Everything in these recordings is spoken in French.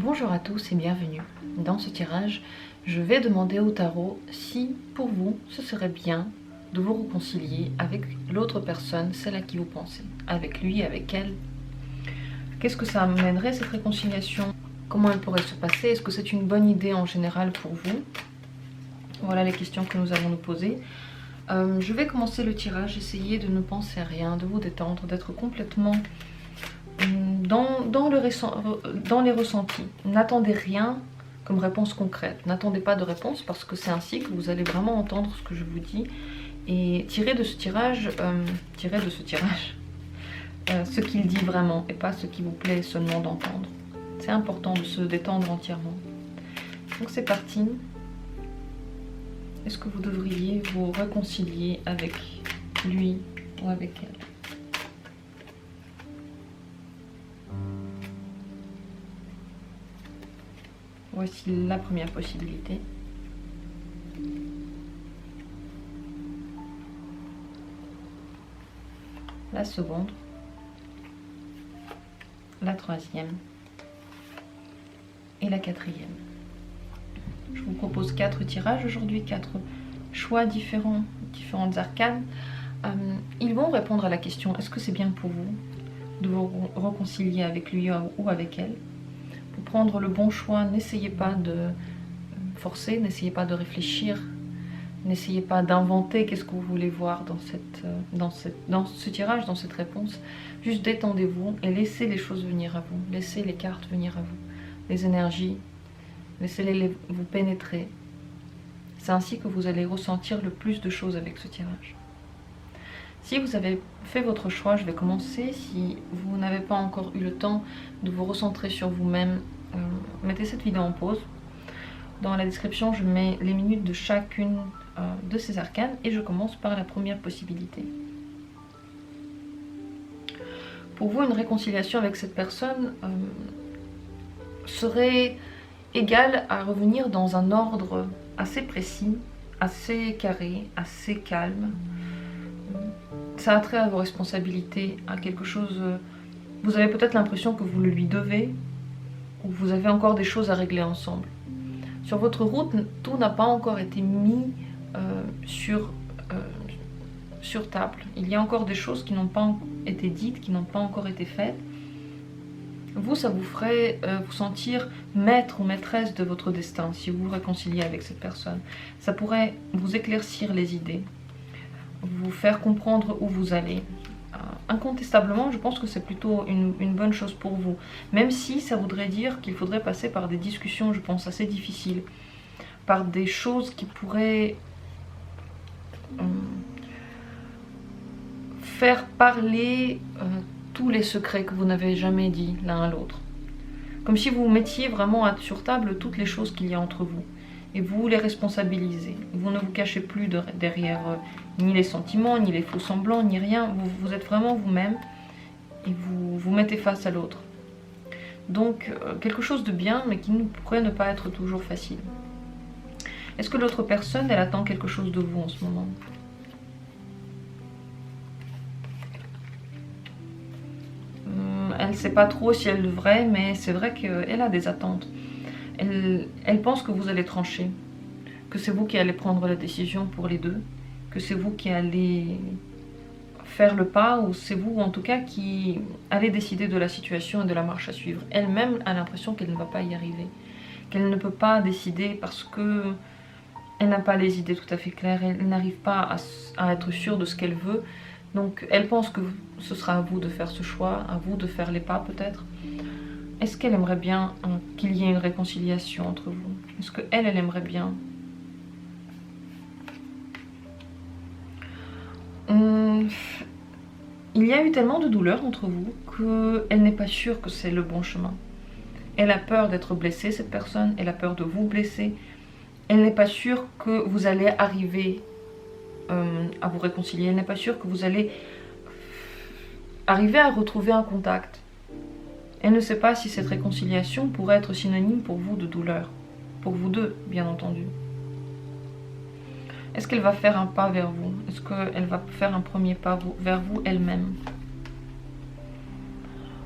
Bonjour à tous et bienvenue. Dans ce tirage, je vais demander au tarot si, pour vous, ce serait bien de vous réconcilier avec l'autre personne, celle à qui vous pensez, avec lui, avec elle. Qu'est-ce que ça amènerait cette réconciliation? Comment elle pourrait se passer? Est-ce que c'est une bonne idée en général pour vous? Voilà les questions que nous allons nous poser. Je vais commencer le tirage, essayer de ne penser à rien, de vous détendre, d'être complètement dans les ressentis. N'attendez rien comme réponse concrète. N'attendez pas de réponse parce que c'est ainsi que vous allez vraiment entendre ce que je vous dis et tirer de ce tirage, ce qu'il dit vraiment et pas ce qui vous plaît seulement d'entendre. C'est important de se détendre entièrement. Donc c'est parti. Est-ce que vous devriez vous réconcilier avec lui ou avec elle? Voici la première possibilité. La seconde. La troisième. Et la quatrième. Je vous propose 4 tirages aujourd'hui, 4 choix différents, différentes arcanes. Ils vont répondre à la question, est-ce que c'est bien pour vous de vous réconcilier avec lui ou avec elle? Pour prendre le bon choix, n'essayez pas de forcer, n'essayez pas de réfléchir, n'essayez pas d'inventer qu'est-ce que vous voulez voir dans ce tirage, dans cette réponse. Juste détendez-vous et laissez les choses venir à vous, laissez les cartes venir à vous, les énergies, laissez-les vous pénétrer. C'est ainsi que vous allez ressentir le plus de choses avec ce tirage. Si vous avez fait votre choix, je vais commencer. Si vous n'avez pas encore eu le temps de vous recentrer sur vous-même, mettez cette vidéo en pause. Dans la description, je mets les minutes de chacune de ces arcanes et je commence par la première possibilité. Pour vous, une réconciliation avec cette personne serait égale à revenir dans un ordre assez précis, assez carré, assez calme. Ça a trait à vos responsabilités, à quelque chose... Vous avez peut-être l'impression que vous le lui devez, ou vous avez encore des choses à régler ensemble. Sur votre route, tout n'a pas encore été mis sur table. Il y a encore des choses qui n'ont pas été dites, qui n'ont pas encore été faites. Vous, ça vous ferait vous sentir maître ou maîtresse de votre destin si vous vous réconciliez avec cette personne. Ça pourrait vous éclaircir les idées, vous faire comprendre où vous allez. Incontestablement, je pense que c'est plutôt une bonne chose pour vous. Même si ça voudrait dire qu'il faudrait passer par des discussions, je pense, assez difficiles. Par des choses qui pourraient faire parler tous les secrets que vous n'avez jamais dit l'un à l'autre. Comme si vous mettiez vraiment sur table toutes les choses qu'il y a entre vous. Et vous les responsabilisez. Vous ne vous cachez plus derrière ni les sentiments, ni les faux semblants, ni rien. Vous êtes vraiment vous-même et vous vous mettez face à l'autre. Donc, quelque chose de bien, mais qui pourrait ne pas être toujours facile. Est-ce que l'autre personne, elle attend quelque chose de vous en ce moment? Elle ne sait pas trop si elle devrait, mais c'est vrai qu'elle a des attentes. Elle pense que vous allez trancher, que c'est vous qui allez prendre la décision pour les deux, que c'est vous qui allez faire le pas, ou c'est vous en tout cas qui allez décider de la situation et de la marche à suivre. Elle-même a l'impression qu'elle ne va pas y arriver, qu'elle ne peut pas décider parce que elle n'a pas les idées tout à fait claires, elle n'arrive pas à être sûre de ce qu'elle veut. Donc elle pense que ce sera à vous de faire ce choix, à vous de faire les pas peut-être. Est-ce qu'elle aimerait bien qu'il y ait une réconciliation entre vous? Est-ce qu'elle, elle aimerait bien? Il y a eu tellement de douleur entre vous qu'elle n'est pas sûre que c'est le bon chemin. Elle a peur d'être blessée, cette personne. Elle a peur de vous blesser. Elle n'est pas sûre que vous allez arriver à vous réconcilier. Elle n'est pas sûre que vous allez arriver à retrouver un contact. Elle ne sait pas si cette réconciliation pourrait être synonyme pour vous de douleur. Pour vous deux, bien entendu. Est-ce qu'elle va faire un pas vers vous? Est-ce qu'elle va faire un premier pas vers vous elle-même?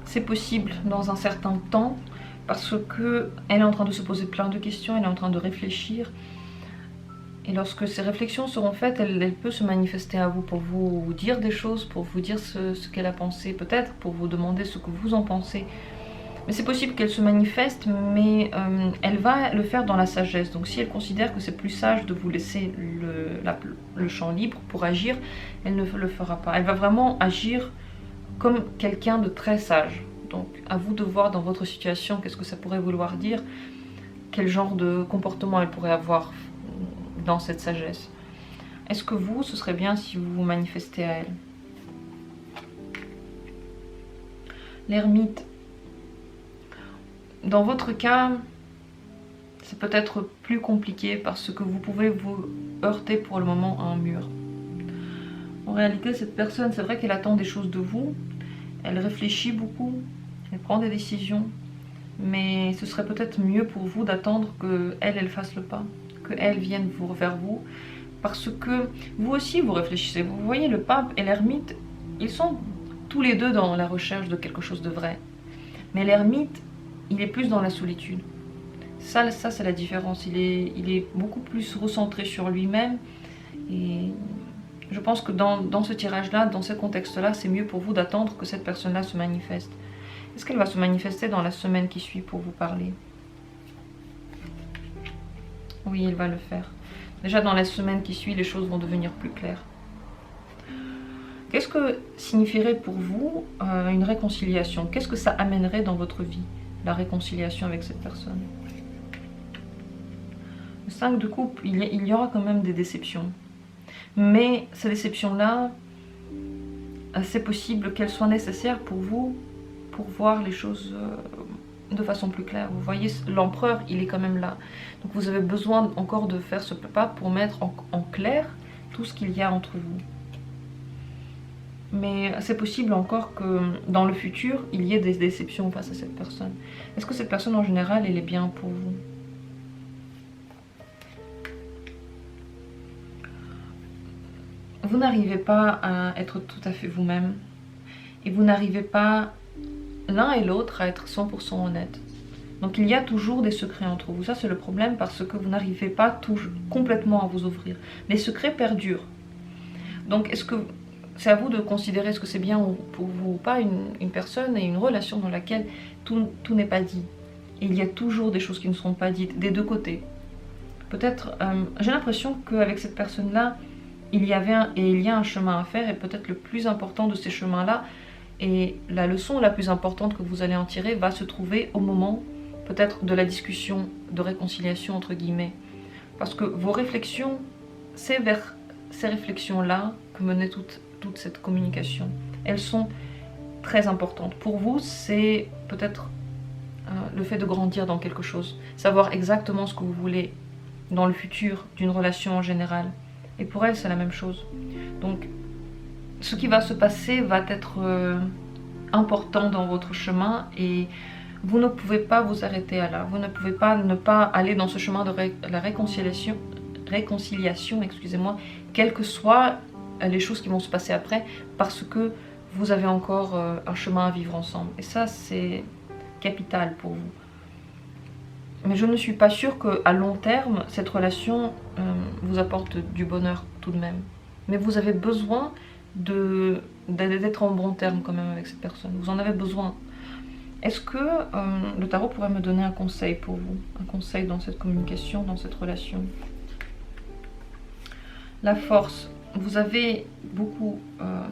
C'est possible dans un certain temps parce que elle est en train de se poser plein de questions, elle est en train de réfléchir. Et lorsque ces réflexions seront faites, elle peut se manifester à vous pour vous dire des choses, pour vous dire ce qu'elle a pensé, peut-être pour vous demander ce que vous en pensez. Mais c'est possible qu'elle se manifeste, mais elle va le faire dans la sagesse. Donc si elle considère que c'est plus sage de vous laisser le champ libre pour agir, elle ne le fera pas. Elle va vraiment agir comme quelqu'un de très sage. Donc à vous de voir dans votre situation qu'est-ce que ça pourrait vouloir dire, quel genre de comportement elle pourrait avoir dans cette sagesse. Est-ce que vous, ce serait bien si vous vous manifestez à elle? L'ermite. Dans votre cas, c'est peut-être plus compliqué parce que vous pouvez vous heurter pour le moment à un mur. En réalité, cette personne, c'est vrai qu'elle attend des choses de vous, elle réfléchit beaucoup, elle prend des décisions, mais ce serait peut-être mieux pour vous d'attendre qu'elle fasse le pas, qu'elle vienne vers vous, parce que vous aussi vous réfléchissez. Vous voyez, le pape et l'ermite, ils sont tous les deux dans la recherche de quelque chose de vrai. Mais l'ermite, il est plus dans la solitude. Ça c'est la différence. Il est beaucoup plus recentré sur lui-même. Et je pense que dans ce tirage-là, dans ce contexte-là, c'est mieux pour vous d'attendre que cette personne-là se manifeste. Est-ce qu'elle va se manifester dans la semaine qui suit pour vous parler? Oui, elle va le faire. Déjà dans la semaine qui suit, les choses vont devenir plus claires. Qu'est-ce que signifierait pour vous une réconciliation? Qu'est-ce que ça amènerait dans votre vie, la réconciliation avec cette personne? Le 5 de coupe, il y aura quand même des déceptions. Mais ces déceptions-là, c'est possible qu'elles soient nécessaires pour vous, pour voir les choses de façon plus claire. Vous voyez, l'empereur, il est quand même là. Donc vous avez besoin encore de faire ce pas pour mettre en clair tout ce qu'il y a entre vous. Mais c'est possible encore que dans le futur, il y ait des déceptions face à cette personne. Est-ce que cette personne en général, elle est bien pour vous? Vous n'arrivez pas à être tout à fait vous-même. Et vous n'arrivez pas l'un et l'autre à être 100% honnête. Donc il y a toujours des secrets entre vous. Ça c'est le problème parce que vous n'arrivez pas complètement à vous ouvrir. Les secrets perdurent. Donc est-ce que c'est à vous de considérer ce que c'est bien pour vous ou pas une personne et une relation dans laquelle tout n'est pas dit. Et il y a toujours des choses qui ne seront pas dites, des deux côtés. Peut-être, j'ai l'impression qu'avec cette personne-là, il y a un chemin à faire et peut-être le plus important de ces chemins-là, et la leçon la plus importante que vous allez en tirer va se trouver au moment peut-être de la discussion de réconciliation entre guillemets. Parce que vos réflexions, c'est vers ces réflexions-là que menait toute cette communication. Elles sont très importantes. Pour vous, c'est peut-être le fait de grandir dans quelque chose. Savoir exactement ce que vous voulez dans le futur d'une relation en général. Et pour elle, c'est la même chose. Donc, ce qui va se passer va être important dans votre chemin et vous ne pouvez pas vous arrêter à là. Vous ne pouvez pas ne pas aller dans ce chemin de la réconciliation, excusez-moi, quelles que soient les choses qui vont se passer après, parce que vous avez encore un chemin à vivre ensemble. Et ça, c'est capital pour vous. Mais je ne suis pas sûre qu'à long terme, cette relation vous apporte du bonheur tout de même. Mais vous avez besoin d'être en bon terme quand même avec cette personne. Vous en avez besoin. Est-ce que le tarot pourrait me donner un conseil pour vous? Un conseil dans cette communication, dans cette relation? La force. Vous avez beaucoup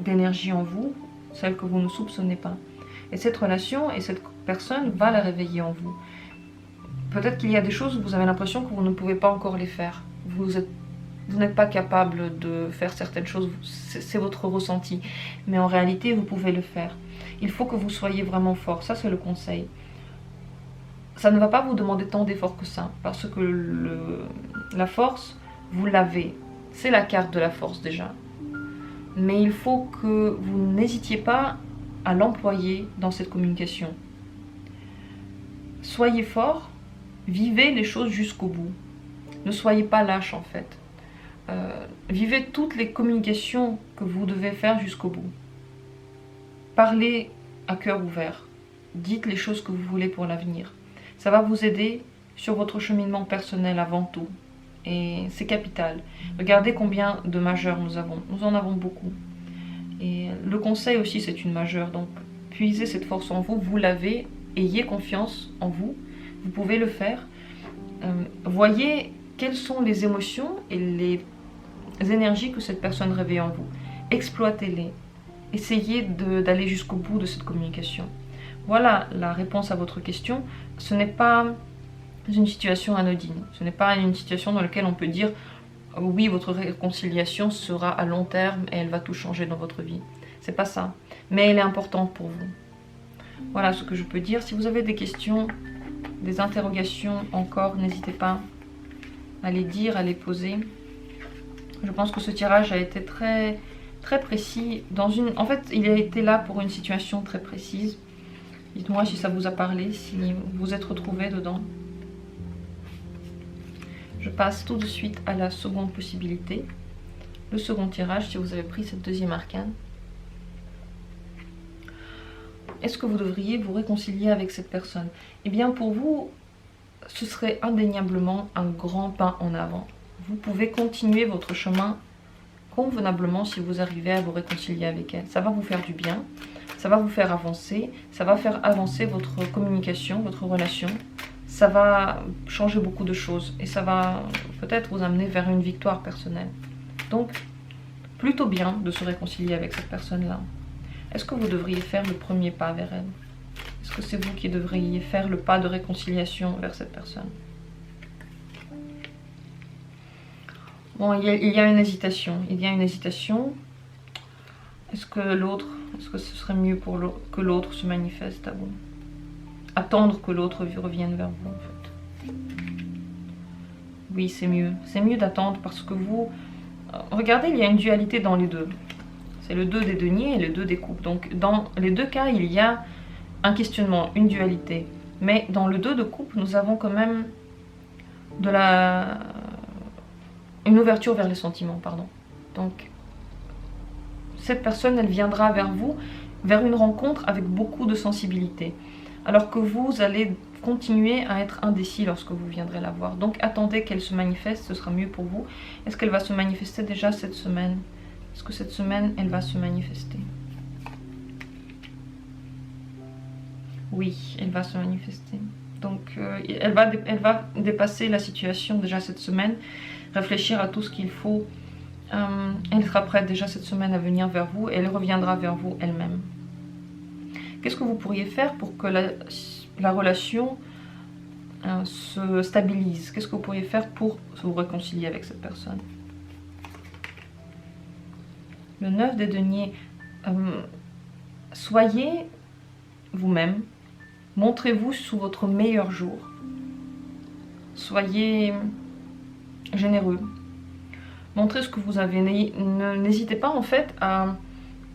d'énergie en vous, celle que vous ne soupçonnez pas. Et cette relation et cette personne va la réveiller en vous. Peut-être qu'il y a des choses où vous avez l'impression que vous ne pouvez pas encore les faire. Vous n'êtes pas capable de faire certaines choses, c'est votre ressenti. Mais en réalité, vous pouvez le faire. Il faut que vous soyez vraiment fort, ça c'est le conseil. Ça ne va pas vous demander tant d'efforts que ça, parce que la force, vous l'avez. C'est la carte de la force déjà. Mais il faut que vous n'hésitiez pas à l'employer dans cette communication. Soyez fort, vivez les choses jusqu'au bout. Ne soyez pas lâche en fait. Vivez toutes les communications que vous devez faire jusqu'au bout. Parlez à cœur ouvert. Dites les choses que vous voulez pour l'avenir. Ça va vous aider sur votre cheminement personnel avant tout. Et c'est capital. Regardez combien de majeurs nous avons. Nous en avons beaucoup. Et le conseil aussi, c'est une majeure. Donc, puisez cette force en vous. Vous l'avez. Ayez confiance en vous. Vous pouvez le faire. Voyez quelles sont les émotions et les énergies que cette personne réveille en vous. Exploitez-les. Essayez d'aller jusqu'au bout de cette communication. Voilà la réponse à votre question. Ce n'est pas une situation anodine. Ce n'est pas une situation dans laquelle on peut dire oui, votre réconciliation sera à long terme et elle va tout changer dans votre vie. C'est pas ça. Mais elle est importante pour vous. Voilà ce que je peux dire. Si vous avez des questions, des interrogations encore, n'hésitez pas à les dire, à les poser. Je pense que ce tirage a été très précis. En fait, il a été là pour une situation très précise. Dites-moi si ça vous a parlé, si vous êtes retrouvé dedans. Je passe tout de suite à la seconde possibilité. Le second tirage, si vous avez pris cette deuxième arcane. Est-ce que vous devriez vous réconcilier avec cette personne? Eh bien, pour vous, ce serait indéniablement un grand pas en avant. Vous pouvez continuer votre chemin convenablement si vous arrivez à vous réconcilier avec elle. Ça va vous faire du bien, ça va vous faire avancer, ça va faire avancer votre communication, votre relation. Ça va changer beaucoup de choses et ça va peut-être vous amener vers une victoire personnelle. Donc, plutôt bien de se réconcilier avec cette personne-là. Est-ce que vous devriez faire le premier pas vers elle? Est-ce que c'est vous qui devriez faire le pas de réconciliation vers cette personne? Bon, il y a une hésitation. Il y a une hésitation. Est-ce que ce serait mieux que l'autre se manifeste à vous? Attendre que l'autre revienne vers vous, en fait. Oui, c'est mieux. C'est mieux d'attendre parce que vous... Regardez, il y a une dualité dans les deux. C'est le 2 des deniers et le 2 des coupes. Donc, dans les deux cas, il y a un questionnement, une dualité. Mais dans le 2 de coupe, nous avons quand même une ouverture vers les sentiments, pardon. Donc, cette personne, elle viendra vers vous, vers une rencontre avec beaucoup de sensibilité. Alors que vous allez continuer à être indécis lorsque vous viendrez la voir. Donc attendez qu'elle se manifeste, ce sera mieux pour vous. Est-ce qu'elle va se manifester déjà cette semaine? Est-ce que cette semaine, elle va se manifester? Oui, elle va se manifester. Donc elle va dépasser la situation déjà cette semaine, réfléchir à tout ce qu'il faut. Elle sera prête déjà cette semaine à venir vers vous et elle reviendra vers vous elle-même. Qu'est-ce que vous pourriez faire pour que la relation se stabilise? Qu'est-ce que vous pourriez faire pour vous réconcilier avec cette personne? Le 9 des deniers. Soyez vous-même. Montrez-vous sous votre meilleur jour. Soyez généreux. Montrez ce que vous avez. N'hésitez pas en fait à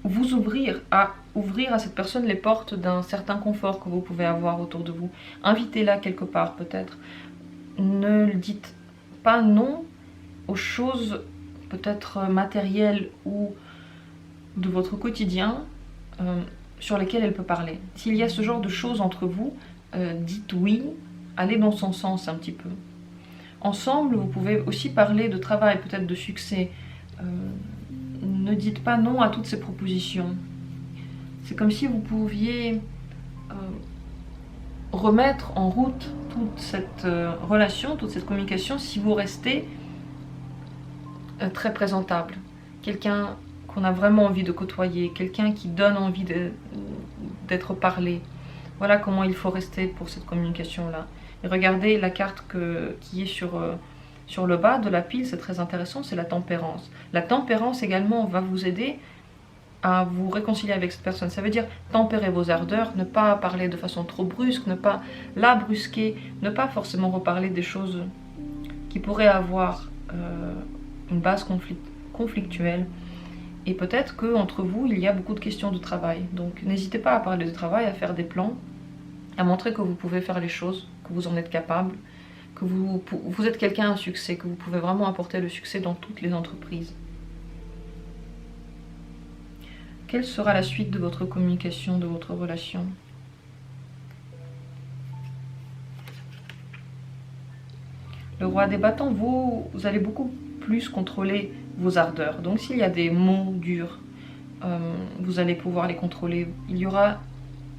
vous ouvrir à cette personne les portes d'un certain confort que vous pouvez avoir autour de vous. Invitez-la quelque part peut-être. Ne dites pas non aux choses peut-être matérielles ou de votre quotidien sur lesquelles elle peut parler. S'il y a ce genre de choses entre vous, dites oui, allez dans son sens un petit peu. Ensemble, vous pouvez aussi parler de travail, peut-être de succès. Ne dites pas non à toutes ces propositions. C'est comme si vous pouviez remettre en route toute cette relation, toute cette communication, si vous restez très présentable. Quelqu'un qu'on a vraiment envie de côtoyer, quelqu'un qui donne envie d'être parlé. Voilà comment il faut rester pour cette communication-là. Et regardez la carte qui est sur le bas de la pile, c'est très intéressant, c'est la tempérance. La tempérance également va vous aider à vous réconcilier avec cette personne. Ça veut dire tempérer vos ardeurs, ne pas parler de façon trop brusque, ne pas la brusquer, ne pas forcément reparler des choses qui pourraient avoir une base conflictuelle. Et peut-être qu'entre vous, il y a beaucoup de questions de travail. Donc n'hésitez pas à parler de travail, à faire des plans, à montrer que vous pouvez faire les choses, que vous en êtes capable, que vous êtes quelqu'un à succès, que vous pouvez vraiment apporter le succès dans toutes les entreprises. Quelle sera la suite de votre communication, de votre relation? roi des bâtons, vous allez beaucoup plus contrôler vos ardeurs. Donc s'il y a des mots durs, vous allez pouvoir les contrôler. Il y aura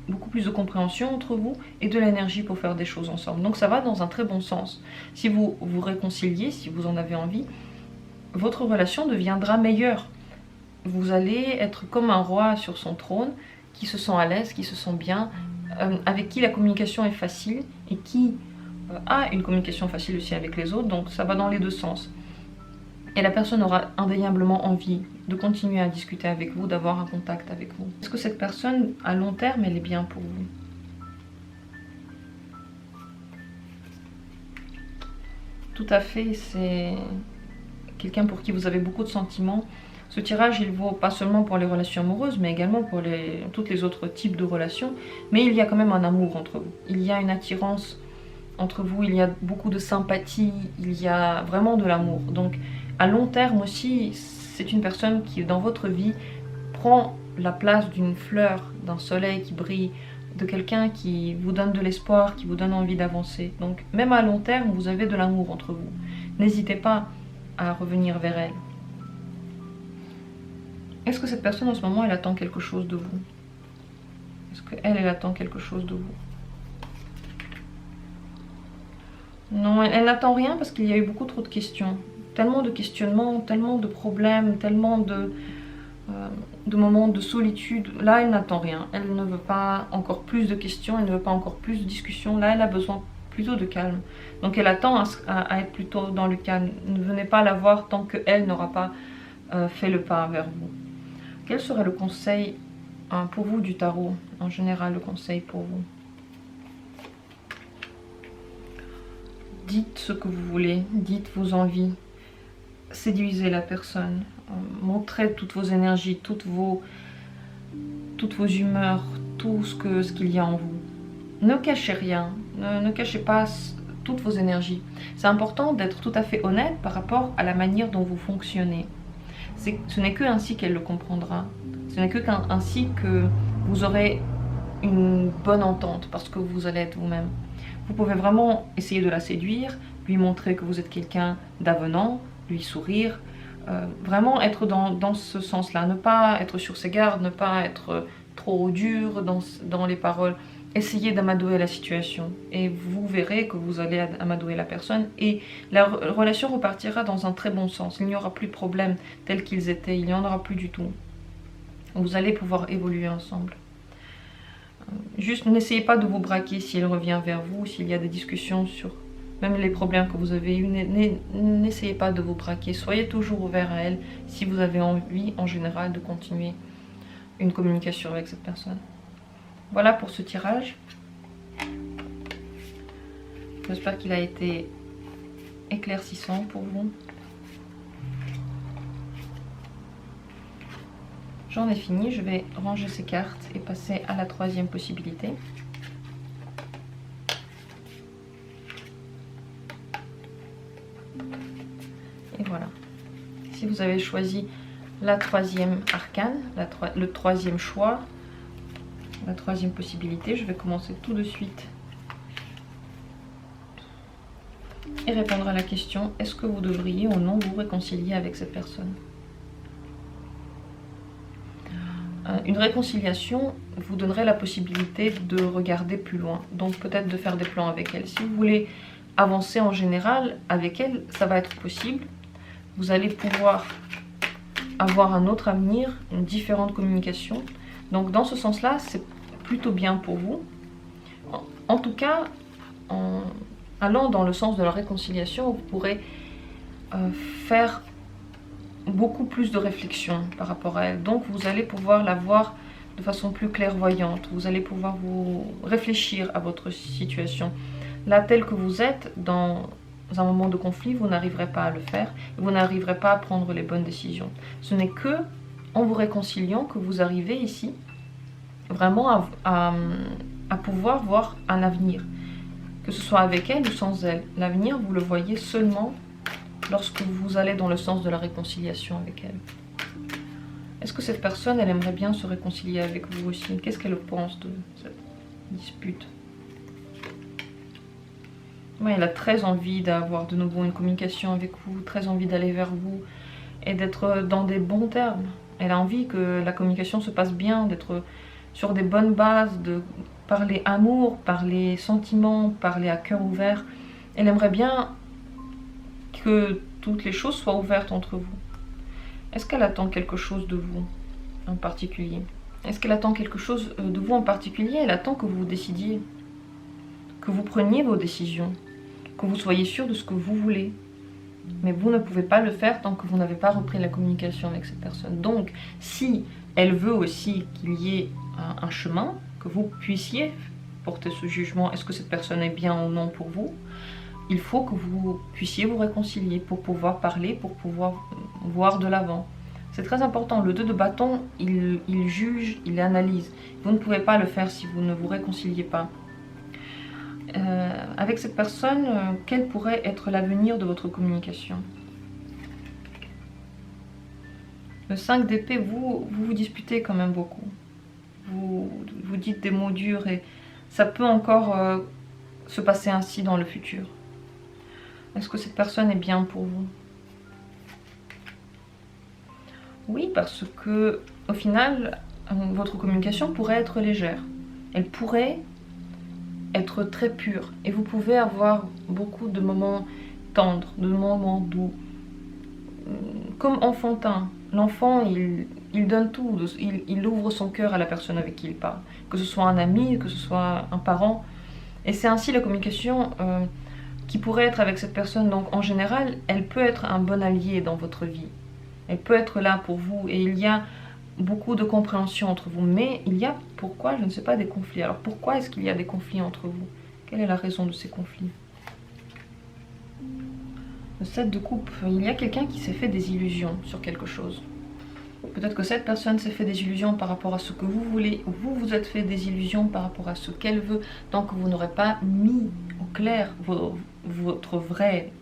beaucoup plus de compréhension entre vous et de l'énergie pour faire des choses ensemble. Donc ça va dans un très bon sens. Si vous vous réconciliez, si vous en avez envie, votre relation deviendra meilleure. Vous allez être comme un roi sur son trône, qui se sent à l'aise, qui se sent bien, avec qui la communication est facile et qui a une communication facile aussi avec les autres. Donc ça va dans les deux sens. Et la personne aura indéniablement envie de continuer à discuter avec vous, d'avoir un contact avec vous. Est-ce que cette personne, à long terme, elle est bien pour vous? Tout à fait, c'est quelqu'un pour qui vous avez beaucoup de sentiments. Ce tirage, il vaut pas seulement pour les relations amoureuses, mais également pour tous les autres types de relations. Mais il y a quand même un amour entre vous. Il y a une attirance entre vous, il y a beaucoup de sympathie, il y a vraiment de l'amour. Donc, à long terme aussi, c'est une personne qui, dans votre vie, prend la place d'une fleur, d'un soleil qui brille, de quelqu'un qui vous donne de l'espoir, qui vous donne envie d'avancer. Donc, même à long terme, vous avez de l'amour entre vous. N'hésitez pas à revenir vers elle. Est-ce que cette personne, en ce moment, elle attend quelque chose de vous? Est-ce qu'elle, elle attend quelque chose de vous? Non, elle n'attend rien parce qu'il y a eu beaucoup trop de questions. Tellement de questionnements, tellement de problèmes, tellement de moments de solitude. Là, elle n'attend rien. Elle ne veut pas encore plus de questions, elle ne veut pas encore plus de discussions. Là, elle a besoin plutôt de calme. Donc, elle attend à être plutôt dans le calme. Ne venez pas la voir tant qu'elle n'aura pas fait le pas vers vous. Quel serait le conseil pour vous du tarot? En général, le conseil pour vous? Dites ce que vous voulez, dites vos envies, séduisez la personne, montrez toutes vos énergies, toutes vos humeurs, tout ce qu'il y a en vous. Ne cachez rien, ne cachez pas toutes vos énergies. C'est important d'être tout à fait honnête par rapport à la manière dont vous fonctionnez. Ce n'est que ainsi qu'elle le comprendra. Ce n'est que ainsi que vous aurez une bonne entente parce que vous allez être vous-même. Vous pouvez vraiment essayer de la séduire, lui montrer que vous êtes quelqu'un d'avenant, lui sourire, vraiment être dans ce sens-là, ne pas être sur ses gardes, ne pas être trop dur dans les paroles. Essayez d'amadouer la situation et vous verrez que vous allez amadouer la personne et la relation repartira dans un très bon sens. Il n'y aura plus de problèmes tels qu'ils étaient, il n'y en aura plus du tout. Vous allez pouvoir évoluer ensemble. Juste n'essayez pas de vous braquer si elle revient vers vous, s'il y a des discussions sur même les problèmes que vous avez eus. N'essayez pas de vous braquer, soyez toujours ouvert à elle si vous avez envie en général de continuer une communication avec cette personne. Voilà pour ce tirage. J'espère qu'il a été éclaircissant pour vous. J'en ai fini, je vais ranger ces cartes et passer à la troisième possibilité. Et voilà. Si vous avez choisi la troisième arcane, le troisième choix, la troisième possibilité, je vais commencer tout de suite et répondre à la question: est-ce que vous devriez ou non vous réconcilier avec cette personne? Une réconciliation vous donnerait la possibilité de regarder plus loin, donc peut-être de faire des plans avec elle. Si vous voulez avancer en général avec elle, ça va être possible. Vous allez pouvoir avoir un autre avenir, une différente communication. Donc dans ce sens-là, c'est plutôt bien pour vous. En tout cas, en allant dans le sens de la réconciliation, vous pourrez faire beaucoup plus de réflexion par rapport à elle. Donc vous allez pouvoir la voir de façon plus clairvoyante. Vous allez pouvoir vous réfléchir à votre situation. Là, tel que vous êtes, dans un moment de conflit, vous n'arriverez pas à le faire. Vous n'arriverez pas à prendre les bonnes décisions. Ce n'est que en vous réconciliant que vous arrivez ici vraiment à pouvoir voir un avenir. Que ce soit avec elle ou sans elle. L'avenir, vous le voyez seulement lorsque vous allez dans le sens de la réconciliation avec elle. Est-ce que cette personne, elle aimerait bien se réconcilier avec vous aussi? Qu'est-ce qu'elle pense de cette dispute? Ouais, elle a très envie d'avoir de nouveau une communication avec vous, très envie d'aller vers vous et d'être dans des bons termes. Elle a envie que la communication se passe bien, d'être sur des bonnes bases, de parler amour, parler sentiments, parler à cœur ouvert. Elle aimerait bien que toutes les choses soient ouvertes entre vous. Est-ce qu'elle attend quelque chose de vous en particulier? Est-ce qu'elle attend quelque chose de vous en particulier? Elle attend que vous décidiez, que vous preniez vos décisions, que vous soyez sûr de ce que vous voulez. Mais vous ne pouvez pas le faire tant que vous n'avez pas repris la communication avec cette personne. Donc, si elle veut aussi qu'il y ait un chemin, que vous puissiez porter ce jugement, est-ce que cette personne est bien ou non pour vous, il faut que vous puissiez vous réconcilier pour pouvoir parler, pour pouvoir voir de l'avant. C'est très important. Le 2 de bâton, il juge, il analyse. Vous ne pouvez pas le faire si vous ne vous réconciliez pas. Avec cette personne, quel pourrait être l'avenir de votre communication? Le 5 d'épée, vous disputez quand même beaucoup. Vous dites des mots durs et ça peut encore se passer ainsi dans le futur. Est-ce que cette personne est bien pour vous? Oui, parce que au final, votre communication pourrait être légère. Elle pourrait être très pure. Et vous pouvez avoir beaucoup de moments tendres, de moments doux. Comme enfantin. L'enfant, il donne tout. Il ouvre son cœur à la personne avec qui il parle. Que ce soit un ami, que ce soit un parent. Et c'est ainsi la communication qui pourrait être avec cette personne. Donc en général, elle peut être un bon allié dans votre vie. Elle peut être là pour vous. Et il y a beaucoup de compréhension entre vous. Mais il y a, pourquoi, je ne sais pas, des conflits. Alors pourquoi est-ce qu'il y a des conflits entre vous? Quelle est la raison de ces conflits? Le 7 de coupe, il y a quelqu'un qui s'est fait des illusions sur quelque chose. Peut-être que cette personne s'est fait des illusions par rapport à ce que vous voulez, ou vous vous êtes fait des illusions par rapport à ce qu'elle veut, tant que vous n'aurez pas mis au clair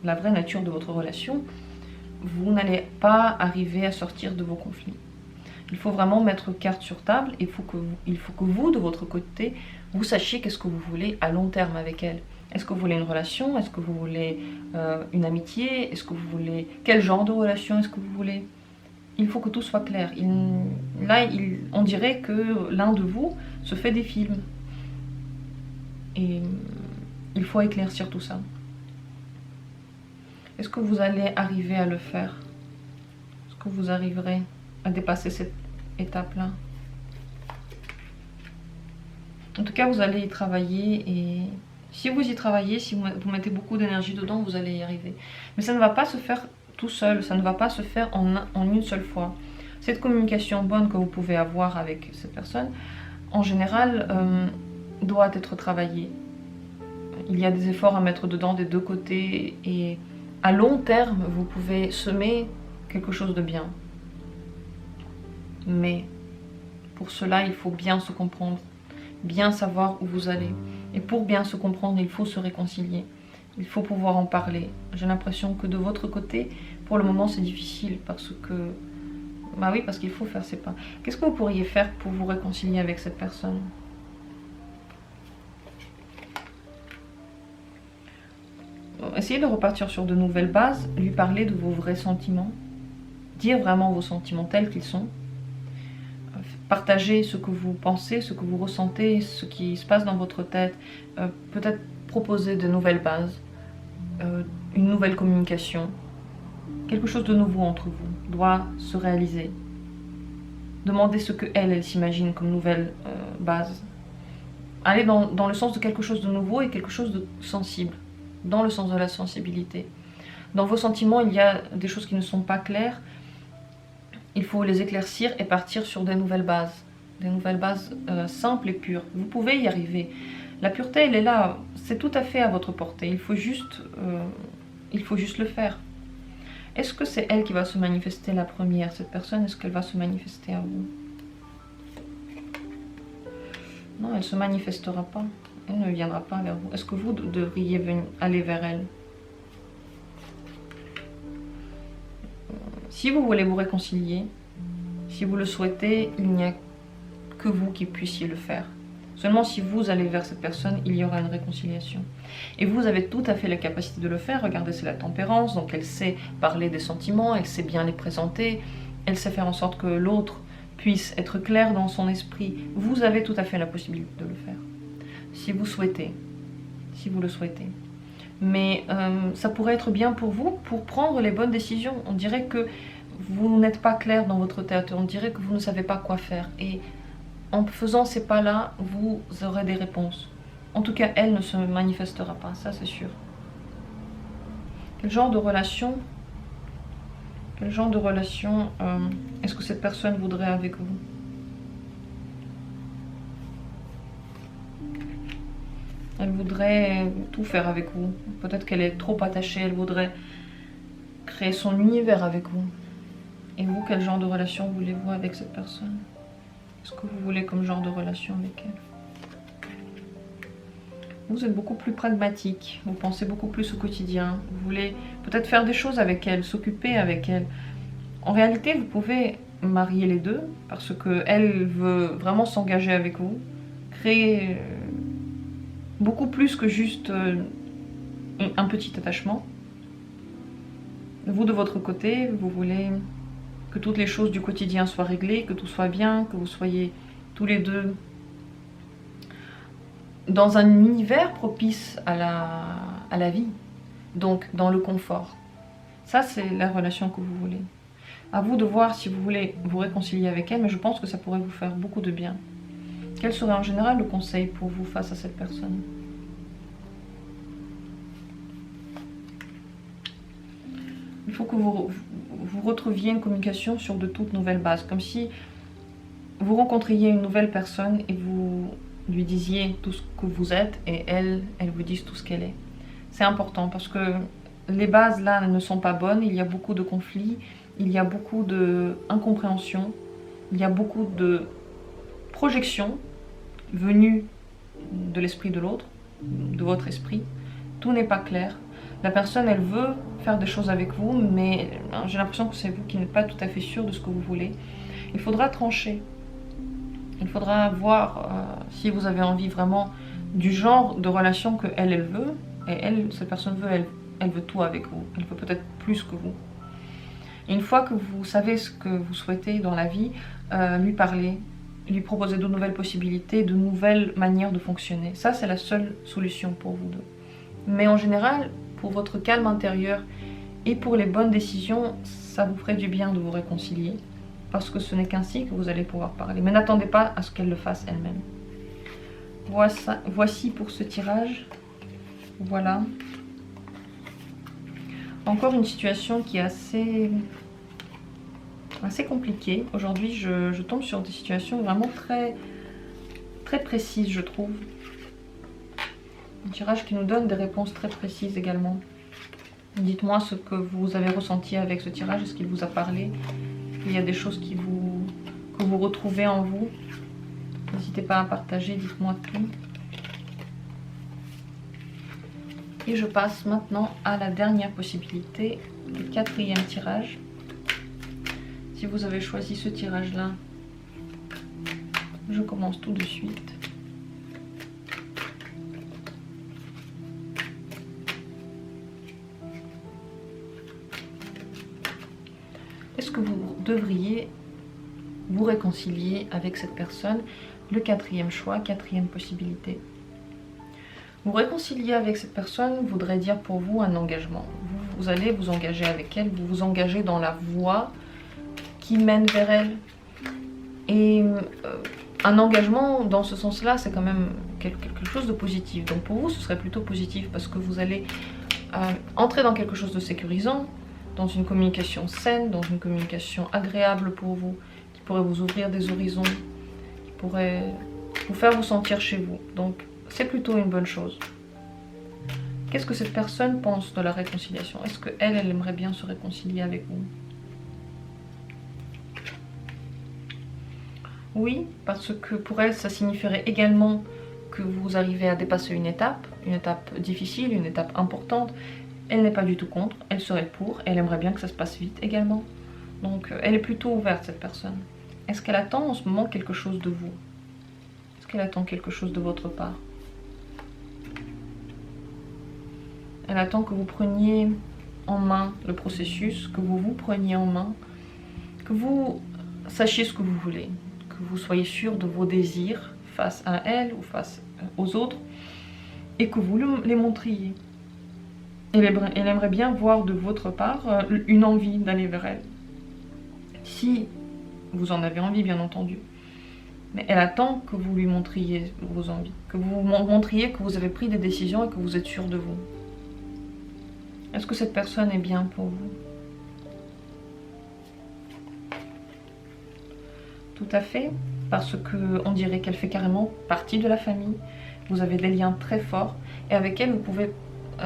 la vraie nature de votre relation, vous n'allez pas arriver à sortir de vos conflits. Il faut vraiment mettre carte sur table, il faut que vous, de votre côté, vous sachiez qu'est-ce que vous voulez à long terme avec elle. Est-ce que vous voulez une relation? Est-ce que vous voulez une amitié? Est-ce que vous voulez... Quel genre de relation est-ce que vous voulez? Il faut que tout soit clair. On dirait que l'un de vous se fait des films. Et il faut éclaircir tout ça. Est-ce que vous allez arriver à le faire? Est-ce que vous arriverez à dépasser cette étape-là? En tout cas, vous allez y travailler et si vous y travaillez, si vous mettez beaucoup d'énergie dedans, vous allez y arriver. Mais ça ne va pas se faire tout seul, ça ne va pas se faire en une seule fois. Cette communication bonne que vous pouvez avoir avec cette personne, en général, doit être travaillée. Il y a des efforts à mettre dedans des deux côtés et à long terme, vous pouvez semer quelque chose de bien. Mais pour cela, il faut bien se comprendre, bien savoir où vous allez. Et pour bien se comprendre, il faut se réconcilier. Il faut pouvoir en parler. J'ai l'impression que de votre côté, pour le moment, c'est difficile parce que... Bah oui, parce qu'il faut faire ses pas. Qu'est-ce que vous pourriez faire pour vous réconcilier avec cette personne? Essayez de repartir sur de nouvelles bases, lui parler de vos vrais sentiments, dire vraiment vos sentiments tels qu'ils sont, partager ce que vous pensez, ce que vous ressentez, ce qui se passe dans votre tête, peut-être proposer de nouvelles bases, une nouvelle communication. Quelque chose de nouveau entre vous doit se réaliser. Demandez ce que elle s'imagine comme nouvelle base. Allez dans le sens de quelque chose de nouveau et quelque chose de sensible, dans le sens de la sensibilité. Dans vos sentiments, il y a des choses qui ne sont pas claires. Il faut les éclaircir et partir sur des nouvelles bases simples et pures. Vous pouvez y arriver. La pureté, elle est là, c'est tout à fait à votre portée. Il faut juste le faire. Est-ce que c'est elle qui va se manifester la première, cette personne? Est-ce qu'elle va se manifester à vous? Non, elle ne se manifestera pas. Elle ne viendra pas vers vous. Est-ce que vous devriez aller vers elle? Si vous voulez vous réconcilier, si vous le souhaitez, il n'y a que vous qui puissiez le faire. Seulement si vous allez vers cette personne, il y aura une réconciliation. Et vous avez tout à fait la capacité de le faire. Regardez, c'est la tempérance, donc elle sait parler des sentiments, elle sait bien les présenter, elle sait faire en sorte que l'autre puisse être clair dans son esprit. Vous avez tout à fait la possibilité de le faire, si vous souhaitez, si vous le souhaitez. Mais ça pourrait être bien pour vous, pour prendre les bonnes décisions. On dirait que vous n'êtes pas clair dans votre tête, on dirait que vous ne savez pas quoi faire. Et en faisant ces pas-là, vous aurez des réponses. En tout cas, elle ne se manifestera pas, ça c'est sûr. Quel genre de relation est-ce que cette personne voudrait avec vous? Elle voudrait tout faire avec vous. Peut-être qu'elle est trop attachée, elle voudrait créer son univers avec vous. Et vous, quel genre de relation voulez-vous avec cette personne? Qu'est-ce que vous voulez comme genre de relation avec elle? Vous êtes beaucoup plus pragmatique, vous pensez beaucoup plus au quotidien. Vous voulez peut-être faire des choses avec elle, s'occuper avec elle. En réalité, vous pouvez marier les deux parce qu'elle veut vraiment s'engager avec vous, créer beaucoup plus que juste un petit attachement. Vous, de votre côté, vous voulez que toutes les choses du quotidien soient réglées, que tout soit bien, que vous soyez tous les deux dans un univers propice à la vie, donc dans le confort. Ça, c'est la relation que vous voulez. À vous de voir si vous voulez vous réconcilier avec elle, mais je pense que ça pourrait vous faire beaucoup de bien. Quel serait en général le conseil pour vous face à cette personne? Il faut que vous retrouviez une communication sur de toutes nouvelles bases, comme si vous rencontriez une nouvelle personne et vous lui disiez tout ce que vous êtes et elle vous dise tout ce qu'elle est. C'est important parce que les bases là ne sont pas bonnes, il y a beaucoup de conflits, il y a beaucoup d'incompréhension, il y a beaucoup de projections venues de l'esprit de l'autre, de votre esprit. Tout n'est pas clair. La personne, elle veut faire des choses avec vous, mais j'ai l'impression que c'est vous qui n'êtes pas tout à fait sûr de ce que vous voulez. Il faudra trancher. Il faudra voir si vous avez envie vraiment du genre de relation que elle veut. Et elle, cette personne veut, elle veut tout avec vous. Elle veut peut-être plus que vous. Et une fois que vous savez ce que vous souhaitez dans la vie, lui parler, lui proposer de nouvelles possibilités, de nouvelles manières de fonctionner. Ça, c'est la seule solution pour vous deux. Mais en général, pour votre calme intérieur et pour les bonnes décisions, ça vous ferait du bien de vous réconcilier. Parce que ce n'est qu'ainsi que vous allez pouvoir parler. Mais n'attendez pas à ce qu'elle le fasse elle-même. Voici pour ce tirage. Voilà. Encore une situation qui est assez compliquée. Aujourd'hui, je tombe sur des situations vraiment très précises, je trouve. Un tirage qui nous donne des réponses très précises également. Dites-moi ce que vous avez ressenti avec ce tirage. Est-ce qu'il vous a parlé? Il y a des choses que vous retrouvez en vous. N'hésitez pas à partager, dites-moi tout. Et je passe maintenant à la dernière possibilité, le 4e tirage. Si vous avez choisi ce tirage-là, je commence tout de suite. Est-ce que vous devriez vous réconcilier avec cette personne? Le 4e choix, 4e possibilité. Vous réconcilier avec cette personne voudrait dire pour vous un engagement. Vous allez vous engager avec elle, vous vous engagez dans la voie qui mène vers elle. Et un engagement dans ce sens-là, c'est quand même quelque chose de positif. Donc pour vous, ce serait plutôt positif parce que vous allez entrer dans quelque chose de sécurisant, dans une communication saine, dans une communication agréable pour vous, qui pourrait vous ouvrir des horizons, qui pourrait vous faire vous sentir chez vous. Donc c'est plutôt une bonne chose. Qu'est-ce que cette personne pense de la réconciliation? Est-ce qu'elle aimerait bien se réconcilier avec vous? Oui, parce que pour elle, ça signifierait également que vous arrivez à dépasser une étape difficile, une étape importante. Elle n'est pas du tout contre, elle serait pour, elle aimerait bien que ça se passe vite également. Donc elle est plutôt ouverte, cette personne. Est-ce qu'elle attend en ce moment quelque chose de vous? Est-ce qu'elle attend quelque chose de votre part. Elle attend que vous preniez en main le processus, que vous vous preniez en main, que vous sachiez ce que vous voulez, que vous soyez sûr de vos désirs face à elle ou face aux autres, et que vous les montriez. Elle aimerait bien voir de votre part une envie d'aller vers elle. Si vous en avez envie, bien entendu. Mais elle attend que vous lui montriez vos envies, que vous montriez que vous avez pris des décisions et que vous êtes sûr de vous. Est-ce que cette personne est bien pour vous? Tout à fait, parce qu'on dirait qu'elle fait carrément partie de la famille. Vous avez des liens très forts et avec elle, vous pouvez,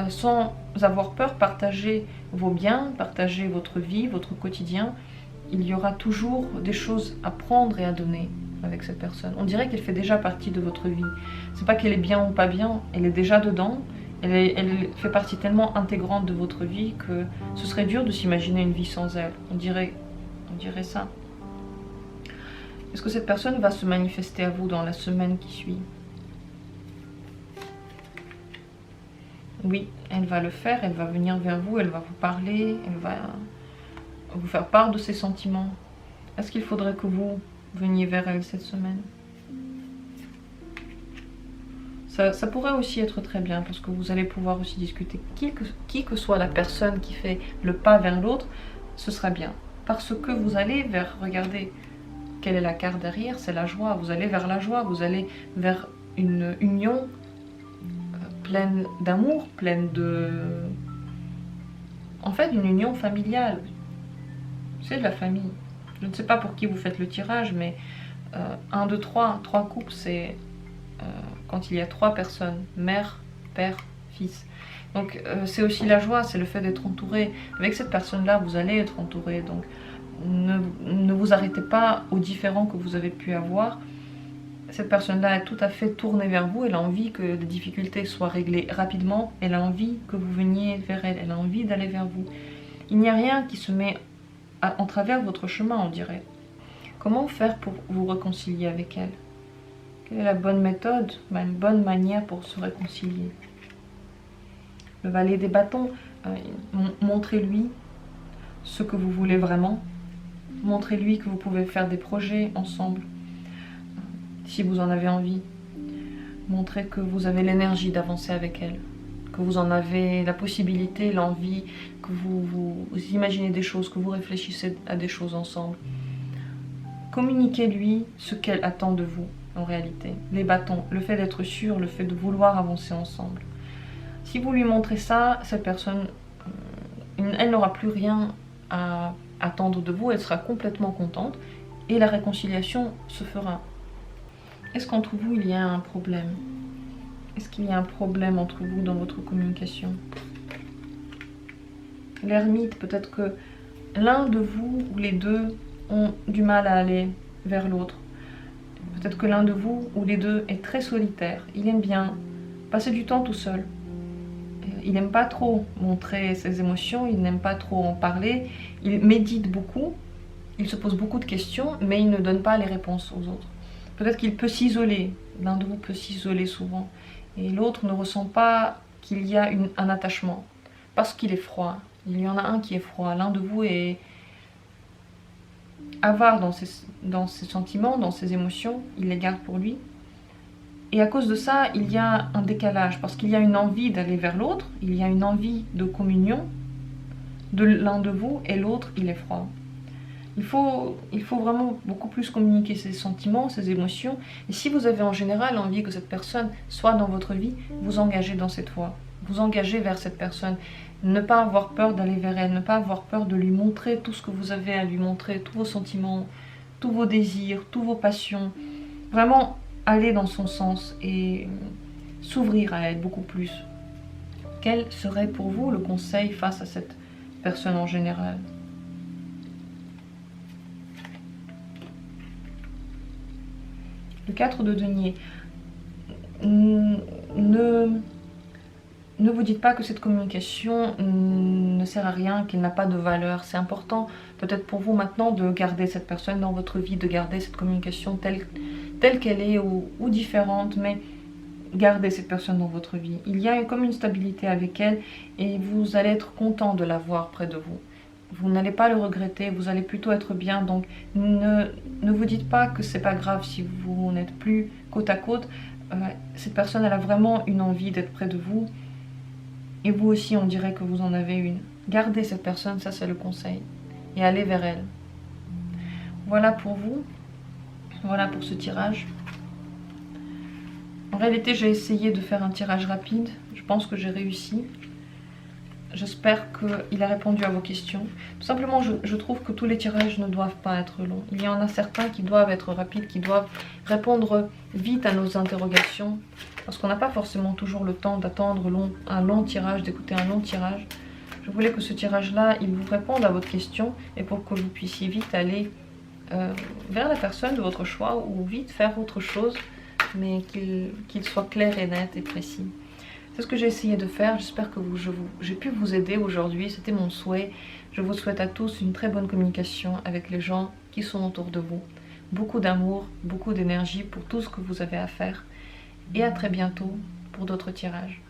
sans avoir peur, partager vos biens, partager votre vie, votre quotidien. Il y aura toujours des choses à prendre et à donner avec cette personne. On dirait qu'elle fait déjà partie de votre vie. C'est pas qu'elle est bien ou pas bien, elle est déjà dedans. Elle fait partie tellement intégrante de votre vie que ce serait dur de s'imaginer une vie sans elle. On dirait ça. Est-ce que cette personne va se manifester à vous dans la semaine qui suit? Oui, elle va le faire, elle va venir vers vous, elle va vous parler, elle va vous faire part de ses sentiments. Est-ce qu'il faudrait que vous veniez vers elle cette semaine? Ça pourrait aussi être très bien parce que vous allez pouvoir aussi discuter. Qui que soit la personne qui fait le pas vers l'autre, ce sera bien. Parce que vous allez vers, regardez, quelle est la carte derrière? C'est la joie. Vous allez vers la joie, vous allez vers une union pleine d'amour, pleine de... En fait, une union familiale. C'est de la famille. Je ne sais pas pour qui vous faites le tirage, mais 1, 2, 3 couples, c'est quand il y a 3 personnes, mère, père, fils. Donc c'est aussi la joie, c'est le fait d'être entouré. Avec cette personne-là, vous allez être entouré. Donc ne vous arrêtez pas aux différends que vous avez pu avoir. Cette personne-là est tout à fait tournée vers vous. Elle a envie que les difficultés soient réglées rapidement. Elle a envie que vous veniez vers elle. Elle a envie d'aller vers vous. Il n'y a rien qui se met en travers votre chemin, on dirait. Comment faire pour vous réconcilier avec elle? Quelle est la bonne méthode, une bonne manière pour se réconcilier? Le valet des bâtons, montrez-lui ce que vous voulez vraiment. Montrez-lui que vous pouvez faire des projets ensemble, si vous en avez envie. Montrez que vous avez l'énergie d'avancer avec elle, que vous en avez la possibilité, l'envie, que vous imaginez des choses, que vous réfléchissez à des choses ensemble. Communiquez-lui ce qu'elle attend de vous, en réalité. Les bâtons, le fait d'être sûr, le fait de vouloir avancer ensemble. Si vous lui montrez ça, cette personne, elle n'aura plus rien à attendre de vous, elle sera complètement contente et la réconciliation se fera. Est-ce qu'entre vous, il y a un problème? Est-ce qu'il y a un problème entre vous dans votre communication? L'ermite, peut-être que l'un de vous ou les deux ont du mal à aller vers l'autre. Peut-être que l'un de vous ou les deux est très solitaire. Il aime bien passer du temps tout seul. Il n'aime pas trop montrer ses émotions, il n'aime pas trop en parler. Il médite beaucoup, il se pose beaucoup de questions, mais il ne donne pas les réponses aux autres. Peut-être qu'il peut s'isoler, l'un de vous peut s'isoler souvent, et l'autre ne ressent pas qu'il y a un attachement, parce qu'il est froid. Il y en a un qui est froid, l'un de vous est avare dans ses sentiments, dans ses émotions, il les garde pour lui. Et à cause de ça, il y a un décalage, parce qu'il y a une envie d'aller vers l'autre, il y a une envie de communion de l'un de vous, et l'autre, il est froid. Il faut vraiment beaucoup plus communiquer ses sentiments, ses émotions. Et si vous avez en général envie que cette personne soit dans votre vie, vous engagez dans cette voie. Vous engagez vers cette personne. Ne pas avoir peur d'aller vers elle, ne pas avoir peur de lui montrer tout ce que vous avez à lui montrer, tous vos sentiments, tous vos désirs, toutes vos passions. Vraiment aller dans son sens et s'ouvrir à elle beaucoup plus. Quel serait pour vous le conseil face à cette personne en général? Le 4 de denier. Ne vous dites pas que cette communication ne sert à rien, qu'elle n'a pas de valeur. C'est important peut-être pour vous maintenant de garder cette personne dans votre vie, de garder cette communication telle qu'elle est ou différente, mais gardez cette personne dans votre vie. Il y a comme une stabilité avec elle et vous allez être content de l'avoir près de vous. Vous n'allez pas le regretter, vous allez plutôt être bien. Donc ne vous dites pas que c'est pas grave si vous n'êtes plus côte à côte. Cette personne, elle a vraiment une envie d'être près de vous. Et vous aussi, on dirait que vous en avez une. Gardez cette personne, ça c'est le conseil. Et allez vers elle. Voilà pour vous. Voilà pour ce tirage. En réalité, j'ai essayé de faire un tirage rapide. Je pense que j'ai réussi. J'espère qu'il a répondu à vos questions. Tout simplement, je trouve que tous les tirages ne doivent pas être longs. Il y en a certains qui doivent être rapides, qui doivent répondre vite à nos interrogations. Parce qu'on n'a pas forcément toujours le temps d'attendre un long tirage, d'écouter un long tirage. Je voulais que ce tirage-là, il vous réponde à votre question et pour que vous puissiez vite aller vers la personne de votre choix ou vite faire autre chose, mais qu'il soit clair et net et précis. C'est ce que j'ai essayé de faire. J'espère que j'ai pu vous aider aujourd'hui. C'était mon souhait. Je vous souhaite à tous une très bonne communication avec les gens qui sont autour de vous. Beaucoup d'amour, beaucoup d'énergie pour tout ce que vous avez à faire. Et à très bientôt pour d'autres tirages.